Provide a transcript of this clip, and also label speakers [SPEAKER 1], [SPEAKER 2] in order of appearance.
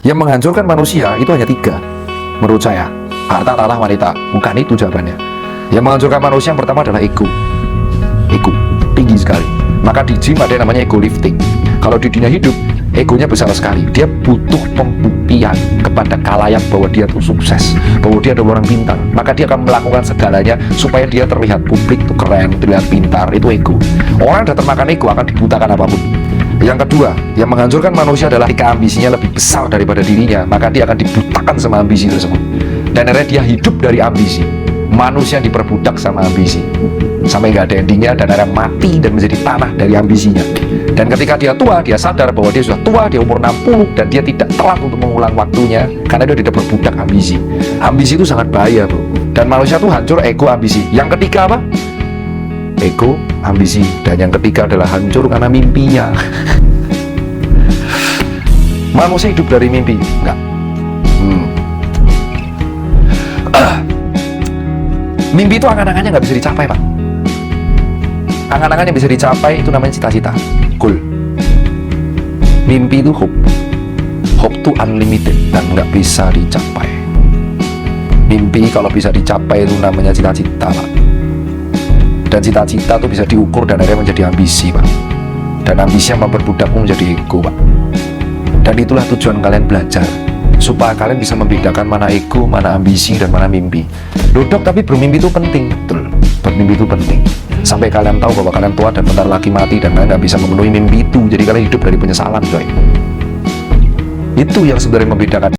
[SPEAKER 1] Yang menghancurkan manusia itu hanya tiga, menurut saya: harta, tahta, wanita. Bukan itu jawabannya. Yang menghancurkan manusia yang pertama adalah ego. Ego tinggi sekali. Maka di gym ada yang namanya ego lifting. Kalau di dunia hidup, egonya besar sekali. Dia butuh pembuktian kepada khalayak bahwa dia tuh sukses, bahwa dia adalah orang pintar. Maka dia akan melakukan segalanya supaya dia terlihat publik tuh keren, terlihat pintar. Itu ego. Orang yang termakan ego akan dibutakan apapun. Yang kedua, yang menghancurkan manusia adalah ketika ambisinya lebih besar daripada dirinya, maka dia akan dibutakan sama ambisi tersebut. Dan akhirnya dia hidup dari ambisi. Manusia diperbudak sama ambisi sampai nggak ada endingnya, dan akhirnya mati dan menjadi tanah dari ambisinya. Dan ketika dia tua, dia sadar bahwa dia sudah tua, dia umur 60, dan dia tidak telat untuk mengulang waktunya karena dia tidak berbudak ambisi. Ambisi itu sangat bahaya, bro. Dan manusia itu hancur ego, ambisi. Yang ketiga apa? Ego, ambisi. Dan yang ketiga adalah hancur karena mimpinya. Manusia hidup dari mimpi? Enggak. Mimpi itu angan-angannya nggak bisa dicapai, Pak. Angan-angan yang bisa dicapai itu namanya cita-cita, goal. Mimpi itu hope. Hope itu unlimited dan nggak bisa dicapai. Mimpi kalau bisa dicapai itu namanya cita-cita, Pak. Dan cita-cita itu bisa diukur dan akhirnya menjadi ambisi, Pak. Dan ambisi yang memperbudakmu menjadi ego, Pak. Dan itulah tujuan kalian belajar, supaya kalian bisa membedakan mana ego, mana ambisi, dan mana mimpi. Loh dok, tapi bermimpi itu penting. Betul, bermimpi itu penting. Sampai kalian tahu bahwa kalian tua dan bentar lagi mati, dan kalian nggak bisa memenuhi mimpi itu. Jadi kalian hidup dari penyesalan, coy. Itu yang sebenarnya membedakan.